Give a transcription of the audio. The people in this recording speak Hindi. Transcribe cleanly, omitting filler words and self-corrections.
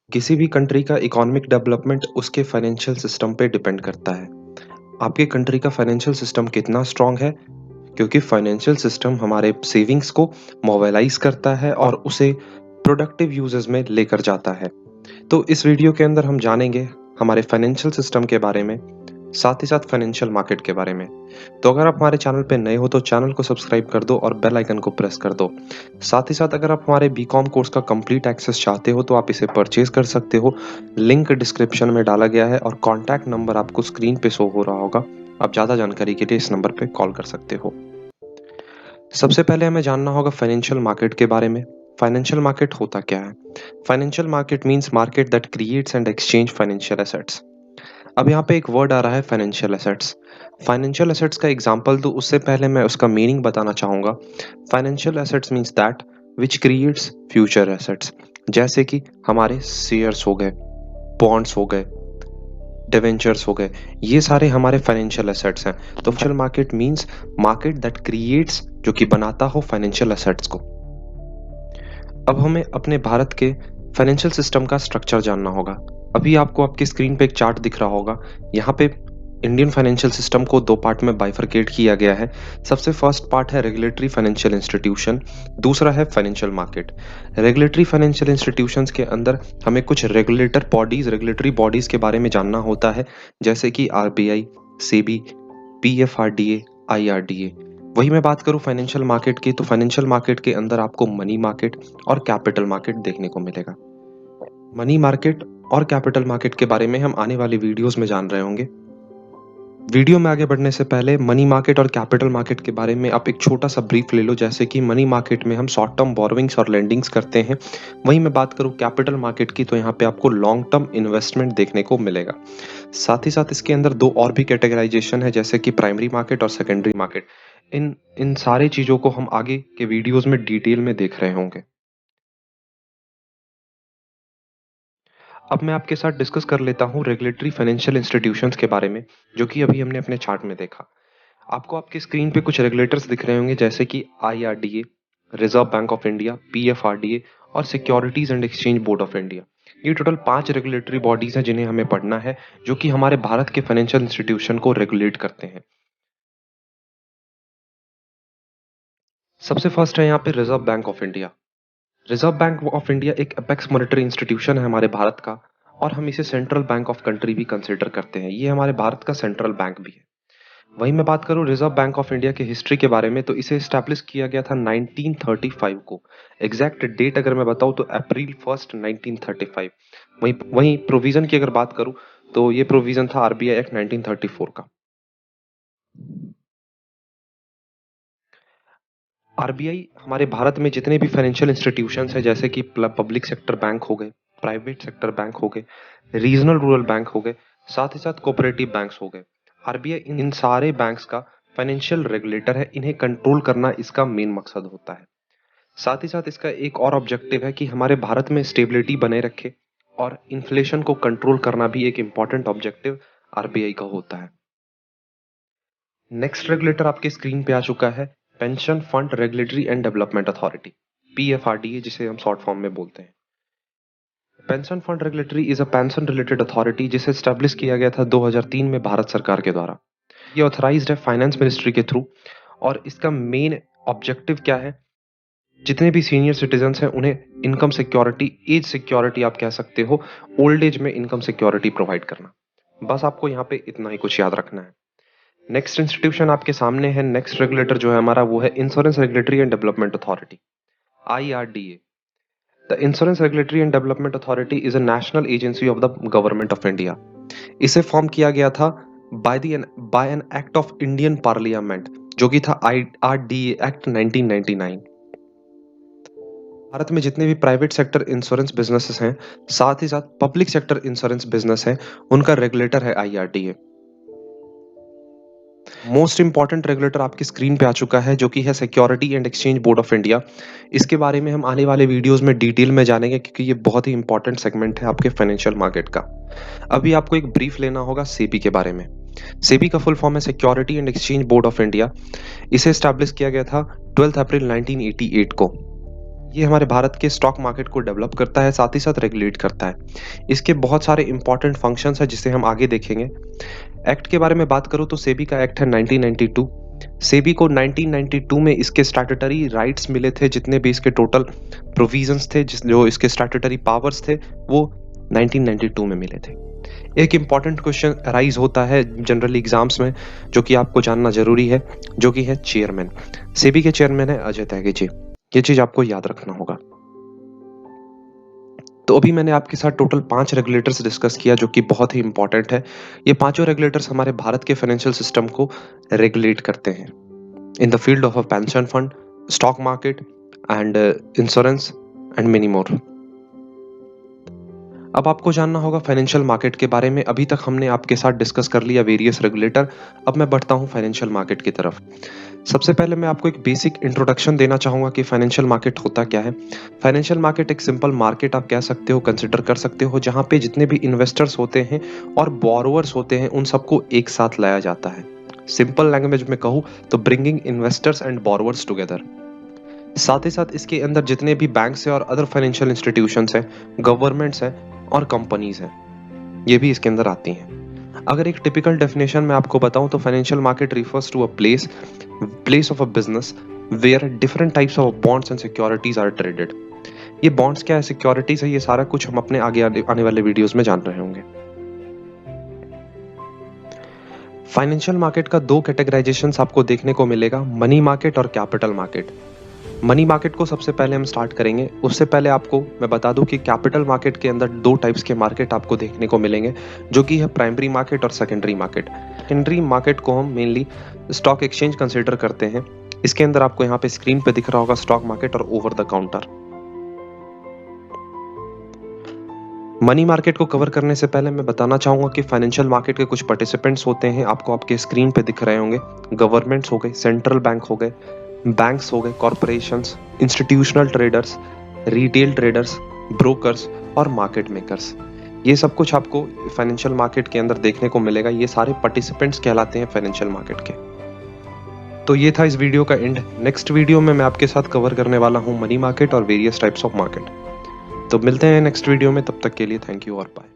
किसी भी कंट्री का इकोनॉमिक डेवलपमेंट उसके फाइनेंशियल सिस्टम पे डिपेंड करता है। आपके कंट्री का फाइनेंशियल सिस्टम कितना स्ट्रांग है, क्योंकि फाइनेंशियल सिस्टम हमारे सेविंग्स को मोबाइलाइज करता है और उसे प्रोडक्टिव यूजेस में लेकर जाता है। तो इस वीडियो के अंदर हम जानेंगे हमारे फाइनेंशियल सिस्टम के बारे में, साथ ही साथ फाइनेंशियल मार्केट के बारे में। तो अगर आप हमारे चैनल पे नए हो तो चैनल को सब्सक्राइब कर दो और बेल आइकन को प्रेस कर दो। साथ ही साथ अगर आप हमारे बीकॉम कोर्स का कंप्लीट एक्सेस चाहते हो तो आप इसे परचेज कर सकते हो। लिंक डिस्क्रिप्शन में डाला गया है और कॉन्टैक्ट नंबर आपको स्क्रीन पे शो हो रहा होगा। आप ज़्यादा जानकारी के लिए इस नंबर पे कॉल कर सकते हो। सबसे पहले हमें जानना होगा फाइनेंशियल मार्केट के बारे में। फाइनेंशियल मार्केट होता क्या है? Financial market means market that creates and exchange financial assets. अब यहाँ पे एक वर्ड आ रहा है फाइनेंशियल एसेट्स। फाइनेंशियल एसेट्स का एग्जांपल दूं उससे पहले मैं उसका मीनिंग बताना चाहूंगा। Financial assets means that which creates future assets. जैसे कि हमारे शेयर्स हो गए, बॉन्ड्स हो गए, डिवेंचर्स हो गए, ये सारे हमारे फाइनेंशियल एसेट्स हैं। तो financial market means market that creates, जो कि बनाता हो फाइनेंशियल एसेट्स को। अब हमें अपने भारत के फाइनेंशियल सिस्टम का स्ट्रक्चर जानना होगा। अभी आपको आपकी स्क्रीन पे एक चार्ट दिख रहा होगा। यहाँ पे इंडियन फाइनेंशियल सिस्टम को दो पार्ट में बाइफरकेट किया गया है। सबसे फर्स्ट पार्ट है रेगुलेटरी फाइनेंशियल इंस्टीट्यूशन, दूसरा है financial market. Regulatory financial institutions के अंदर हमें कुछ रेगुलेटरी बॉडीज के बारे में जानना होता है, जैसे कि आरबीआई, सेबी, पीएफआरडीए, आईआरडीए। वही मैं बात करूं फाइनेंशियल मार्केट की, तो फाइनेंशियल मार्केट के अंदर आपको मनी मार्केट और कैपिटल मार्केट देखने को मिलेगा। मनी मार्केट और कैपिटल मार्केट के बारे में हम आने वाली वीडियोस में जान रहे होंगे। वीडियो में आगे बढ़ने से पहले मनी मार्केट और कैपिटल मार्केट के बारे में आप एक छोटा सा ब्रीफ ले लो। जैसे कि मनी मार्केट में हम शॉर्ट टर्म बोरोविंग्स और लेंडिंग्स करते हैं। वहीं मैं बात करूं कैपिटल मार्केट की, तो यहाँ पे आपको लॉन्ग टर्म इन्वेस्टमेंट देखने को मिलेगा। साथ ही साथ इसके अंदर दो और भी कैटेगराइजेशन है, जैसे कि प्राइमरी मार्केट और सेकेंडरी मार्केट। इन इन सारी चीजों को हम आगे के वीडियोस में डिटेल में देख रहे होंगे। अब मैं आपके साथ डिस्कस कर लेता हूँ रेगुलेटरी फाइनेंशियल इंस्टीट्यूशंस के बारे में, जो कि अभी हमने अपने चार्ट में देखा। आपको आपकी स्क्रीन पे कुछ रेगुलेटर्स दिख रहे होंगे, जैसे कि IRDA, Reserve Bank of India, PFRDA और Securities and Exchange Board of India. ये टोटल 5 रेगुलेटरी बॉडीज हैं जिन्हें हमें पढ़ना है, जो कि हमारे भारत के फाइनेंशियल इंस्टीट्यूशन को रेगुलेट करते हैं। सबसे फर्स्ट है यहाँ पे reserve Bank of India. Reserve Bank of India एक अपेक्स मॉनेटरी इंस्टीट्यूशन है हमारे भारत का, और हम इसे सेंट्रल बैंक ऑफ कंट्री भी कंसिडर करते हैं। ये हमारे भारत का सेंट्रल बैंक भी है। वहीं मैं बात करूं रिजर्व बैंक ऑफ इंडिया की हिस्ट्री के बारे में, तो इसे एस्टैब्लिश किया गया था 1935 को। एग्जैक्ट डेट अगर मैं बताऊं तो अप्रैल 1 1935। वहीं प्रोविजन की अगर बात करूं तो ये प्रोविजन था आरबीआई एक्ट 1934 का। आरबीआई हमारे भारत में जितने भी फाइनेंशियल इंस्टीट्यूशंस हैं, जैसे कि पब्लिक सेक्टर बैंक हो गए, प्राइवेट सेक्टर बैंक हो गए, रीजनल रूरल बैंक हो गए, साथ ही साथ कोऑपरेटिव बैंक्स हो गए। आरबीआई इन सारे बैंक्स का फाइनेंशियल रेगुलेटर है। इन्हें कंट्रोल करना इसका मेन मकसद होता है। साथ ही साथ इसका एक और ऑब्जेक्टिव है कि हमारे भारत में स्टेबिलिटी बने रखे, और इन्फ्लेशन को कंट्रोल करना भी एक इंपॉर्टेंट ऑब्जेक्टिव आरबीआई का होता है। नेक्स्ट रेगुलेटर आपके स्क्रीन पे आ चुका है, pension fund regulatory and development authority, PFRDA, जिसे हम शॉर्ट फॉर्म में बोलते हैं। Pension fund regulatory is a pension related authority, जिसे स्टैब्लिश किया गया था 2003 में भारत सरकार के द्वारा। ये ऑथराइज्ड है फाइनेंस मिनिस्ट्री के थ्रू, और इसका मेन ऑब्जेक्टिव क्या है? जितने भी सीनियर सिटीजन्स हैं उन्हें इनकम सिक्योरिटी, एज सिक्योरिटी आप कह सकते हो, ओल्ड एज में इनकम सिक्योरिटी प्रोवाइड करना। बस आपको यहाँ पे इतना ही कुछ याद रखना है। नेक्स्ट इंस्टीट्यूशन आपके सामने है। नेक्स्ट रेगुलेटर जो है हमारा, वो है insurance regulatory and development authority, IRDA. The insurance regulatory and development authority is a national agency of the government of India. इसे फॉर्म किया गया था by an act of Indian parliament, जो कि था आईआरडीए एक्ट 1999। भारत में जितने भी प्राइवेट सेक्टर इंश्योरेंस बिजनेसेस हैं, साथ ही साथ पब्लिक सेक्टर इंश्योरेंस बिजनेस हैं, उनका रेगुलेटर है आईआरडीए। मोस्ट इंपॉर्टेंट रेगुलेटर आपकी स्क्रीन पे आ चुका है, जो कि है security and Exchange Board of India. इसके बारे में हम आने वाले वीडियोस में डिटेल में जानेंगे, क्योंकि ये बहुत ही इंपॉर्टेंट सेगमेंट है आपके फाइनेंशियल मार्केट का। अभी आपको एक ब्रीफ लेना होगा सेबी के बारे में। सेबी का फुल फॉर्म है security and Exchange Board of India. इसे स्टैब्लिश किया गया था 12 अप्रैल 1988 को। ये हमारे भारत के स्टॉक मार्केट को डेवलप करता है, साथ ही साथ रेगुलेट करता है। इसके बहुत सारे इंपॉर्टेंट फंक्शंस हैं जिसे हम आगे देखेंगे। एक्ट के बारे में बात करूँ तो सेबी का एक्ट है 1992। सेबी को 1992 में इसके स्टैट्यूटरी राइट्स मिले थे, जितने भी इसके टोटल प्रोविजंस थे, जो इसके स्टैट्यूटरी पावर्स थे, वो 1992 में मिले थे। एक इम्पॉर्टेंट क्वेश्चन अराइज होता है जनरली एग्जाम्स में, जो कि आपको जानना जरूरी है, जो कि है चेयरमैन। सेबी के चेयरमैन है अजय त्यागी। ये चीज आपको याद रखना होगा। तो अभी मैंने आपके साथ टोटल 5 रेगुलेटर्स डिस्कस किया, जो कि बहुत ही इंपॉर्टेंट है। ये पांचों रेगुलेटर्स हमारे भारत के फाइनेंशियल सिस्टम को रेगुलेट करते हैं in the field of a pension fund, stock market and insurance and many more. अब आपको जानना होगा फाइनेंशियल मार्केट के बारे में। अभी तक हमने आपके साथ डिस्कस कर लिया वेरियस रेगुलेटर। अब मैं बढ़ता हूं फाइनेंशियल मार्केट की तरफ। सबसे पहले मैं आपको एक बेसिक इंट्रोडक्शन देना चाहूंगा कि फाइनेंशियल मार्केट होता क्या है। फाइनेंशियल मार्केट एक सिंपल मार्केट आप कह सकते हो, कंसिडर कर सकते हो, जहां पे जितने भी इन्वेस्टर्स होते हैं और बोरोवर्स होते हैं उन सबको एक साथ लाया जाता है। सिंपल लैंग्वेज में कहूँ तो bringing investors and borrowers together. साथ ही साथ इसके अंदर जितने भी बैंक्स हैं और अदर फाइनेंशियल इंस्टीट्यूशंस हैं, गवर्नमेंट्स हैं और कंपनीज हैं, ये भी इसके अंदर आती हैं। अगर एक टिपिकल डेफिनेशन मैं आपको बताऊं तो financial market refers to a place of a business where different types of bonds and securities are traded. ये बॉन्ड्स क्या है, सिक्योरिटीज है, ये सारा कुछ हम अपने आगे आने वाले वीडियोस में जान रहे होंगे। फाइनेंशियल मार्केट का 2 कैटेगराइजेशंस आपको देखने को मिलेगा, मनी मार्केट और कैपिटल मार्केट। मनी मार्केट को सबसे पहले हम स्टार्ट करेंगे। उससे पहले आपको मैं बता दूं कि कैपिटल मार्केट के अंदर 2 टाइप्स के मार्केट आपको देखने को मिलेंगे, जो कि है प्राइमरी मार्केट और सेकेंडरी मार्केट। सेकेंडरी मार्केट को हम मेनली स्टॉक एक्सचेंज कंसीडर करते हैं। इसके अंदर आपको यहाँ पे स्क्रीन पे दिख रहा होगा स्टॉक मार्केट और over the counter. Money market को कवर करने से पहले मैं बताना चाहूंगा कि फाइनेंशियल मार्केट के कुछ पार्टिसिपेंट्स होते हैं, आपको आपके स्क्रीन पे दिख रहे होंगे। गवर्नमेंट्स हो गए, सेंट्रल बैंक हो गए, बैंक्स हो गए, corporations, institutional traders, retail traders, brokers और मार्केट मेकर्स। ये सब कुछ आपको फाइनेंशियल मार्केट के अंदर देखने को मिलेगा। ये सारे पार्टिसिपेंट्स कहलाते हैं फाइनेंशियल मार्केट के। तो ये था इस वीडियो का एंड। नेक्स्ट वीडियो में मैं आपके साथ कवर करने वाला हूँ मनी मार्केट और वेरियस टाइप्स ऑफ मार्केट। तो मिलते हैं नेक्स्ट वीडियो में, तब तक के लिए थैंक यू और बाय।